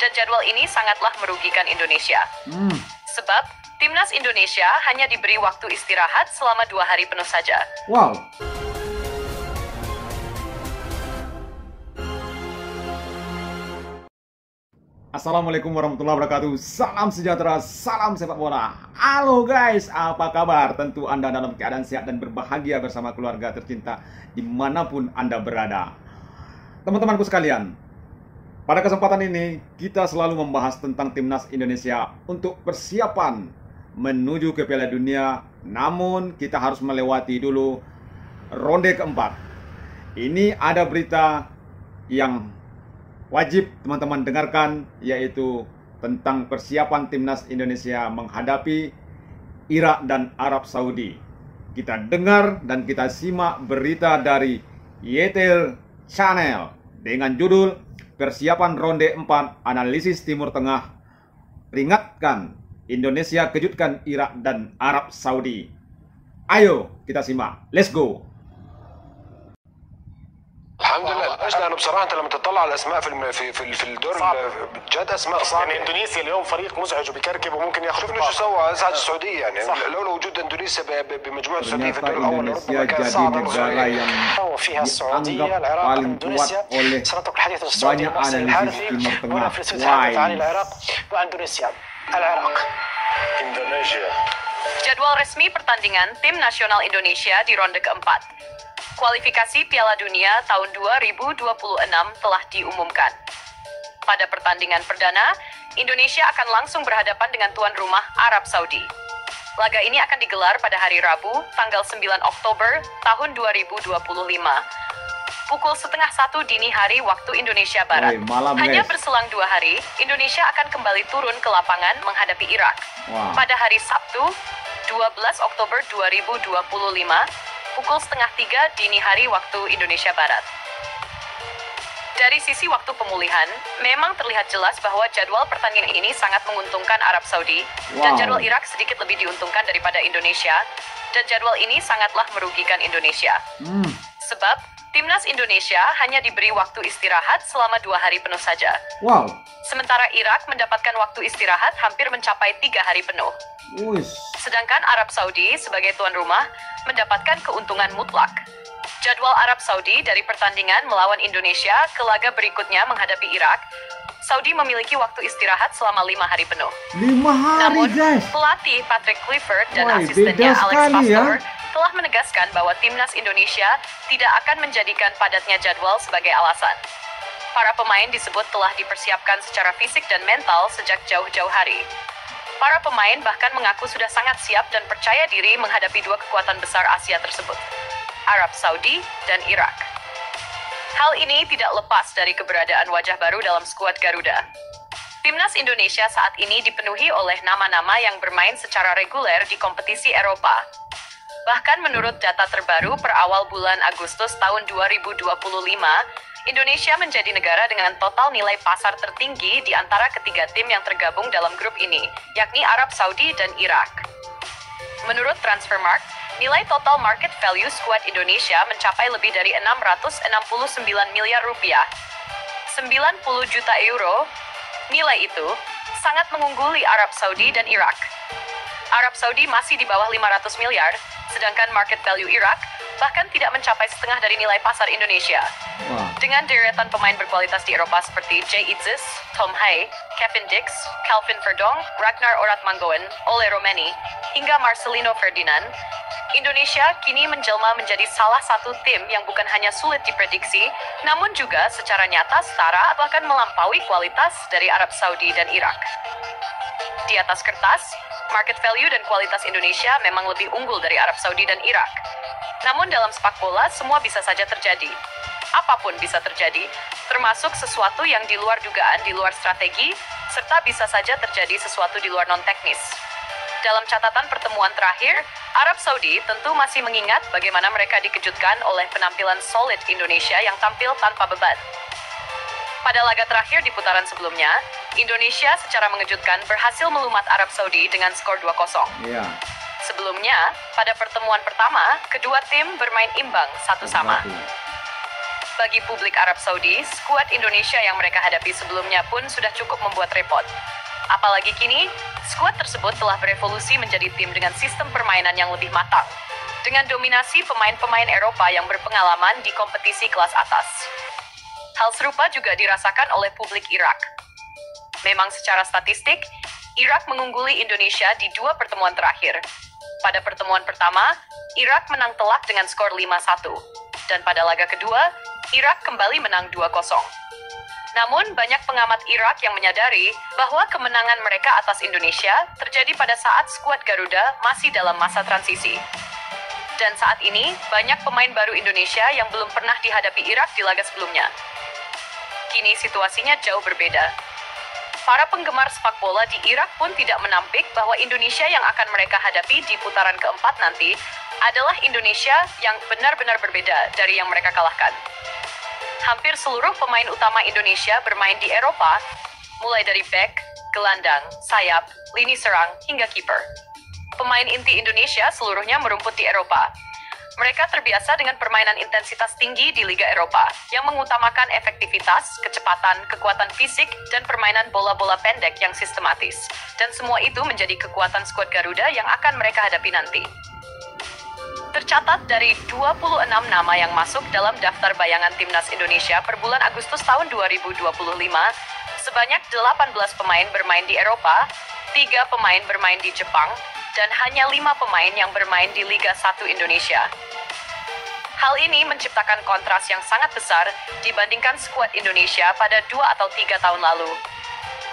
Dan jadwal ini sangatlah merugikan Indonesia. Sebab timnas Indonesia hanya diberi waktu istirahat selama 2 hari penuh saja. Wow. Assalamualaikum warahmatullahi wabarakatuh. Salam sejahtera, salam sepak bola. Halo guys, apa kabar? Tentu Anda dalam keadaan sehat dan berbahagia bersama keluarga tercinta dimanapun Anda berada. Teman-temanku sekalian, pada kesempatan ini kita selalu membahas tentang timnas Indonesia untuk persiapan menuju ke Piala Dunia. Namun kita harus melewati dulu ronde keempat. Ini ada berita yang wajib teman-teman dengarkan, yaitu tentang persiapan timnas Indonesia menghadapi Irak dan Arab Saudi. Kita dengar dan kita simak berita dari YTL Channel dengan judul Persiapan Ronde 4 Analisis Timur Tengah. Peringatkan, Indonesia kejutkan Irak dan Arab Saudi. Ayo kita simak, let's go. الحمد لله. انا بصراحه انت لما تطلع على الاسماء في الدور جد اسماء صعبه. يعني اندونيسيا اليوم فريق مزعج وبيكركب وممكن ياخذ. شوفنا شو سوى ازعج السعوديه يعني. لولا وجود اندونيسيا بمجموعه السعوديه في الدور الاول ربما كان صعب. وفيها السعوديه العراق اندونيسيا. سنترك الحديث عن السعوديه محسن الحارثي هنا في الاستوديو عن العراق واندونيسيا. العراق اندونيسيا. Jadwal resmi pertandingan tim nasional Indonesia di ronde keempat. Kualifikasi Piala Dunia tahun 2026 telah diumumkan. Pada pertandingan perdana, Indonesia akan langsung berhadapan dengan tuan rumah Arab Saudi. Laga ini akan digelar pada hari Rabu, tanggal 9 Oktober tahun 2025. Pukul 12:30 dini hari waktu Indonesia Barat. Hanya berselang 2 hari, Indonesia akan kembali turun ke lapangan menghadapi Irak. Pada hari Sabtu, 12 Oktober 2025, pukul 2:30 dini hari waktu Indonesia Barat. Dari sisi waktu pemulihan, memang terlihat jelas bahwa jadwal pertandingan ini sangat menguntungkan Arab Saudi, dan jadwal Irak sedikit lebih diuntungkan daripada Indonesia, dan jadwal ini sangatlah merugikan Indonesia. Sebab, timnas Indonesia hanya diberi waktu istirahat selama 2 hari penuh saja. Sementara Irak mendapatkan waktu istirahat hampir mencapai 3 hari penuh. Sedangkan Arab Saudi sebagai tuan rumah mendapatkan keuntungan mutlak. Jadwal Arab Saudi dari pertandingan melawan Indonesia ke laga berikutnya menghadapi Irak, Saudi memiliki waktu istirahat selama 5 hari penuh. 5 hari, namun, guys. pelatih Patrick Clifford dan asistennya Alex Pastor telah menegaskan bahwa timnas Indonesia tidak akan menjadikan padatnya jadwal sebagai alasan. Para pemain disebut telah dipersiapkan secara fisik dan mental sejak jauh-jauh hari. Para pemain bahkan mengaku sudah sangat siap dan percaya diri menghadapi 2 kekuatan besar Asia tersebut, Arab Saudi dan Irak. Hal ini tidak lepas dari keberadaan wajah baru dalam skuad Garuda. Timnas Indonesia saat ini dipenuhi oleh nama-nama yang bermain secara reguler di kompetisi Eropa. Bahkan menurut data terbaru per awal bulan Agustus tahun 2025, Indonesia menjadi negara dengan total nilai pasar tertinggi di antara ketiga tim yang tergabung dalam grup ini, yakni Arab Saudi dan Irak. Menurut Transfermarkt, nilai total market value skuad Indonesia mencapai lebih dari 669 miliar rupiah, 90 juta euro. Nilai itu sangat mengungguli Arab Saudi dan Irak. Arab Saudi masih di bawah 500 miliar, sedangkan market value Irak bahkan tidak mencapai setengah dari nilai pasar Indonesia. Dengan deretan pemain berkualitas di Eropa seperti Jay Itzis, Tom Hai, Kevin Dix, Calvin Verdong, Ragnar Oratmangoen, Ole Romeni, hingga Marcelino Ferdinand, Indonesia kini menjelma menjadi salah satu tim yang bukan hanya sulit diprediksi, namun juga secara nyata setara bahkan melampaui kualitas dari Arab Saudi dan Irak. Di atas kertas, market value dan kualitas Indonesia memang lebih unggul dari Arab Saudi dan Irak. Namun dalam sepak bola semua bisa saja terjadi. Apapun bisa terjadi, termasuk sesuatu yang di luar dugaan, di luar strategi, serta bisa saja terjadi sesuatu di luar non-teknis. Dalam catatan pertemuan terakhir, Arab Saudi tentu masih mengingat bagaimana mereka dikejutkan oleh penampilan solid Indonesia yang tampil tanpa beban. Pada laga terakhir di putaran sebelumnya, Indonesia secara mengejutkan berhasil melumat Arab Saudi dengan skor 2-0. Sebelumnya, pada pertemuan pertama, kedua tim bermain imbang 1-1. Bagi publik Arab Saudi, skuad Indonesia yang mereka hadapi sebelumnya pun sudah cukup membuat repot. Apalagi kini, skuad tersebut telah berevolusi menjadi tim dengan sistem permainan yang lebih matang, dengan dominasi pemain-pemain Eropa yang berpengalaman di kompetisi kelas atas. Hal serupa juga dirasakan oleh publik Irak. Memang secara statistik, Irak mengungguli Indonesia di 2 pertemuan terakhir. Pada pertemuan pertama, Irak menang telak dengan skor 5-1. Dan pada laga kedua, Irak kembali menang 2-0. Namun, banyak pengamat Irak yang menyadari bahwa kemenangan mereka atas Indonesia terjadi pada saat skuad Garuda masih dalam masa transisi. Dan saat ini, banyak pemain baru Indonesia yang belum pernah dihadapi Irak di laga sebelumnya. Kini situasinya jauh berbeda. Para penggemar sepak bola di Irak pun tidak menampik bahwa Indonesia yang akan mereka hadapi di putaran keempat nanti adalah Indonesia yang benar-benar berbeda dari yang mereka kalahkan. Hampir seluruh pemain utama Indonesia bermain di Eropa, mulai dari bek, gelandang, sayap, lini serang, hingga kiper. Pemain inti Indonesia seluruhnya merumput di Eropa. Mereka terbiasa dengan permainan intensitas tinggi di Liga Eropa, yang mengutamakan efektivitas, kecepatan, kekuatan fisik, dan permainan bola-bola pendek yang sistematis. Dan semua itu menjadi kekuatan skuad Garuda yang akan mereka hadapi nanti. Tercatat dari 26 nama yang masuk dalam daftar bayangan Timnas Indonesia per bulan Agustus tahun 2025, sebanyak 18 pemain bermain di Eropa, 3 pemain bermain di Jepang, dan hanya 5 pemain yang bermain di Liga 1 Indonesia. Hal ini menciptakan kontras yang sangat besar dibandingkan skuad Indonesia pada 2 atau 3 tahun lalu.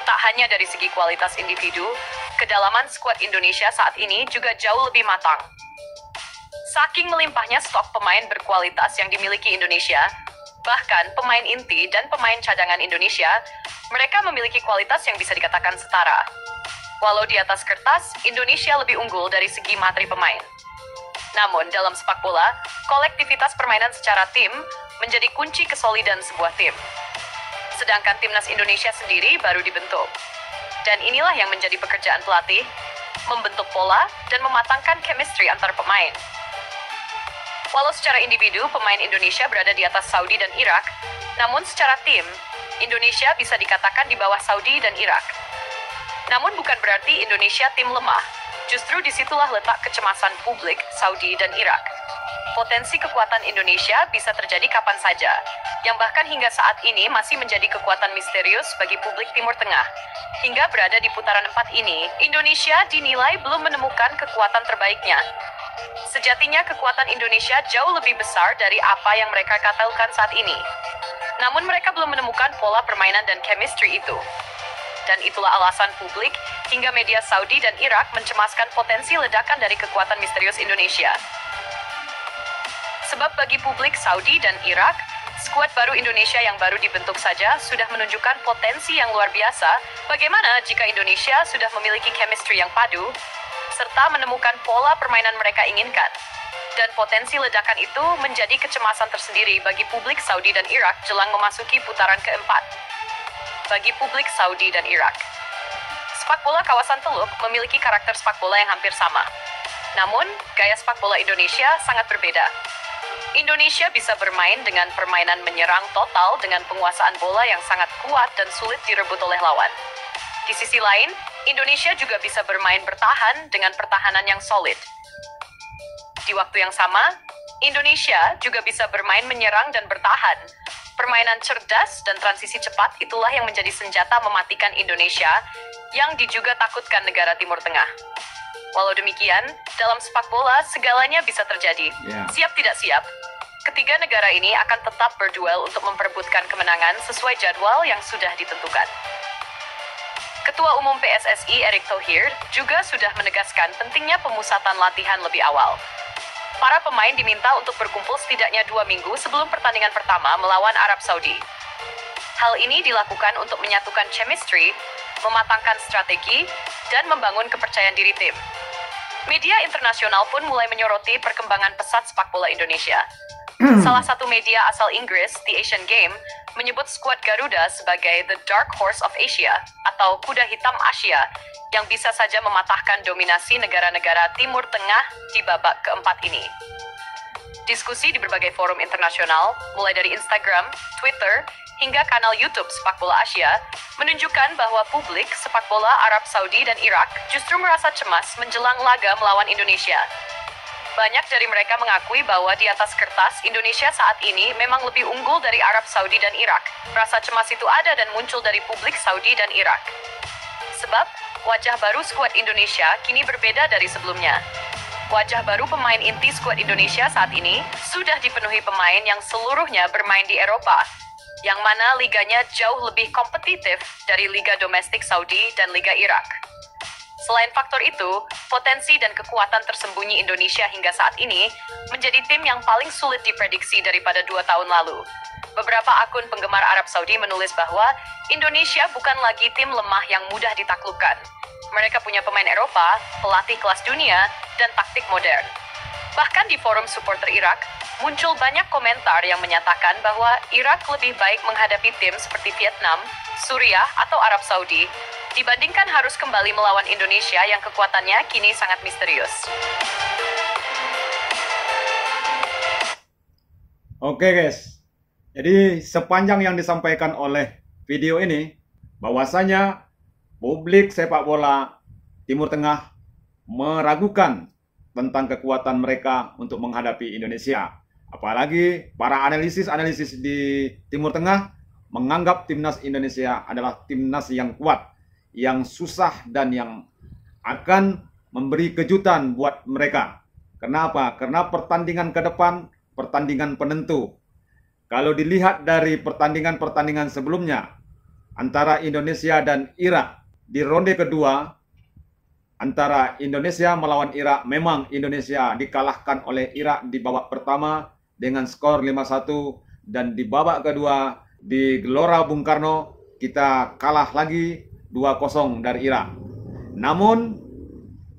Tak hanya dari segi kualitas individu, kedalaman skuad Indonesia saat ini juga jauh lebih matang. Saking melimpahnya stok pemain berkualitas yang dimiliki Indonesia, bahkan pemain inti dan pemain cadangan Indonesia, mereka memiliki kualitas yang bisa dikatakan setara. Walau di atas kertas, Indonesia lebih unggul dari segi materi pemain. Namun, dalam sepak bola, kolektivitas permainan secara tim menjadi kunci kesolidan sebuah tim. Sedangkan Timnas Indonesia sendiri baru dibentuk. Dan inilah yang menjadi pekerjaan pelatih, membentuk pola dan mematangkan chemistry antar pemain. Walau secara individu pemain Indonesia berada di atas Saudi dan Irak, namun secara tim, Indonesia bisa dikatakan di bawah Saudi dan Irak. Namun bukan berarti Indonesia tim lemah, justru disitulah letak kecemasan publik Saudi dan Irak. Potensi kekuatan Indonesia bisa terjadi kapan saja, yang bahkan hingga saat ini masih menjadi kekuatan misterius bagi publik Timur Tengah. Hingga berada di putaran 4 ini, Indonesia dinilai belum menemukan kekuatan terbaiknya. Sejatinya kekuatan Indonesia jauh lebih besar dari apa yang mereka katakan saat ini. Namun mereka belum menemukan pola permainan dan chemistry itu. Dan itulah alasan publik hingga media Saudi dan Irak mencemaskan potensi ledakan dari kekuatan misterius Indonesia. Sebab bagi publik Saudi dan Irak, skuad baru Indonesia yang baru dibentuk saja sudah menunjukkan potensi yang luar biasa. Bagaimana jika Indonesia sudah memiliki chemistry yang padu, serta menemukan pola permainan mereka inginkan. Dan potensi ledakan itu menjadi kecemasan tersendiri bagi publik Saudi dan Irak jelang memasuki putaran keempat. Bagi publik Saudi dan Irak, sepak bola kawasan Teluk memiliki karakter sepak bola yang hampir sama. Namun, gaya sepak bola Indonesia sangat berbeda. Indonesia bisa bermain dengan permainan menyerang total dengan penguasaan bola yang sangat kuat dan sulit direbut oleh lawan. Di sisi lain, Indonesia juga bisa bermain bertahan dengan pertahanan yang solid. Di waktu yang sama, Indonesia juga bisa bermain menyerang dan bertahan. Permainan cerdas dan transisi cepat itulah yang menjadi senjata mematikan Indonesia yang juga takutkan negara Timur Tengah. Walau demikian, dalam sepak bola segalanya bisa terjadi. Siap tidak siap, ketiga negara ini akan tetap berduel untuk memperebutkan kemenangan sesuai jadwal yang sudah ditentukan. Ketua Umum PSSI Erick Thohir juga sudah menegaskan pentingnya pemusatan latihan lebih awal. Para pemain diminta untuk berkumpul setidaknya 2 minggu sebelum pertandingan pertama melawan Arab Saudi. Hal ini dilakukan untuk menyatukan chemistry, mematangkan strategi, dan membangun kepercayaan diri tim. Media internasional pun mulai menyoroti perkembangan pesat sepak bola Indonesia. Salah satu media asal Inggris, The Asian Game, menyebut skuad Garuda sebagai The Dark Horse of Asia atau kuda hitam Asia yang bisa saja mematahkan dominasi negara-negara Timur Tengah di babak keempat ini. Diskusi di berbagai forum internasional, mulai dari Instagram, Twitter, hingga kanal YouTube sepak bola Asia, menunjukkan bahwa publik sepak bola Arab Saudi dan Irak justru merasa cemas menjelang laga melawan Indonesia. Banyak dari mereka mengakui bahwa di atas kertas Indonesia saat ini memang lebih unggul dari Arab Saudi dan Irak. Rasa cemas itu ada dan muncul dari publik Saudi dan Irak. Sebab, wajah baru skuad Indonesia kini berbeda dari sebelumnya. Wajah baru pemain inti skuad Indonesia saat ini sudah dipenuhi pemain yang seluruhnya bermain di Eropa, yang mana liganya jauh lebih kompetitif dari liga domestik Saudi dan liga Irak. Selain faktor itu, potensi dan kekuatan tersembunyi Indonesia hingga saat ini menjadi tim yang paling sulit diprediksi daripada 2 tahun lalu. Beberapa akun penggemar Arab Saudi menulis bahwa Indonesia bukan lagi tim lemah yang mudah ditaklukkan. Mereka punya pemain Eropa, pelatih kelas dunia, dan taktik modern. Bahkan di forum supporter Irak, muncul banyak komentar yang menyatakan bahwa Irak lebih baik menghadapi tim seperti Vietnam, Suriah, atau Arab Saudi, dibandingkan harus kembali melawan Indonesia yang kekuatannya kini sangat misterius. Oke guys, jadi sepanjang yang disampaikan oleh video ini, bahwasanya publik sepak bola Timur Tengah meragukan tentang kekuatan mereka untuk menghadapi Indonesia. Apalagi para analisis di Timur Tengah menganggap timnas Indonesia adalah timnas yang kuat, yang susah dan yang akan memberi kejutan buat mereka. Kenapa? Karena pertandingan ke depan, pertandingan penentu. Kalau dilihat dari pertandingan-pertandingan sebelumnya, antara Indonesia dan Irak, di ronde kedua, antara Indonesia melawan Irak, memang Indonesia dikalahkan oleh Irak di babak pertama dengan skor 5-1, dan di babak kedua di Gelora Bung Karno kita kalah lagi 2-0 dari Irak. Namun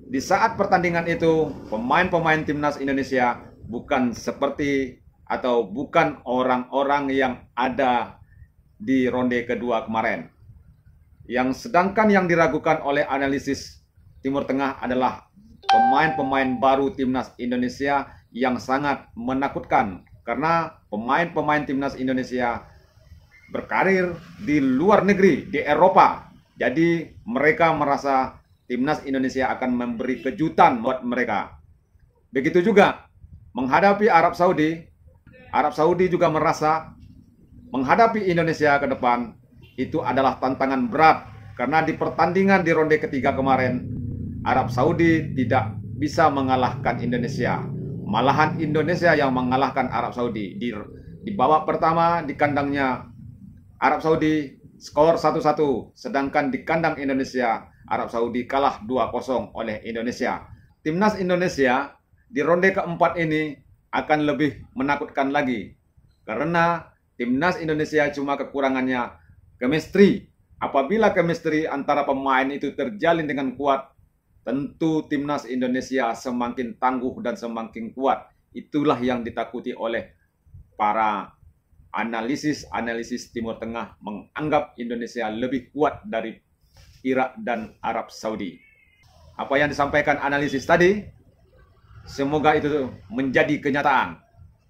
di saat pertandingan itu pemain-pemain timnas Indonesia bukan seperti atau bukan orang-orang yang ada di ronde kedua kemarin. Yang sedangkan yang diragukan oleh analisis Timur Tengah adalah pemain-pemain baru timnas Indonesia yang sangat menakutkan, karena pemain-pemain timnas Indonesia berkarir di luar negeri, di Eropa. Jadi mereka merasa timnas Indonesia akan memberi kejutan buat mereka. Begitu juga menghadapi Arab Saudi. Arab Saudi juga merasa menghadapi Indonesia ke depan itu adalah tantangan berat, karena di pertandingan di ronde ketiga kemarin Arab Saudi tidak bisa mengalahkan Indonesia. Malahan Indonesia yang mengalahkan Arab Saudi. Di babak pertama di kandangnya Arab Saudi skor 1-1, sedangkan di kandang Indonesia Arab Saudi kalah 2-0 oleh Indonesia. Timnas Indonesia di ronde keempat ini akan lebih menakutkan lagi, karena timnas Indonesia cuma kekurangannya chemistry. Apabila chemistry antara pemain itu terjalin dengan kuat, tentu timnas Indonesia semakin tangguh dan semakin kuat. Itulah yang ditakuti oleh para analisis Timur Tengah, menganggap Indonesia lebih kuat dari Irak dan Arab Saudi. Apa yang disampaikan analisis tadi, semoga itu menjadi kenyataan.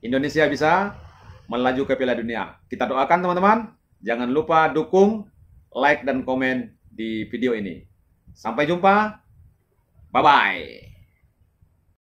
Indonesia bisa melaju ke Piala Dunia. Kita doakan teman-teman. Jangan lupa dukung, like, dan komen di video ini. Sampai jumpa. Bye-bye.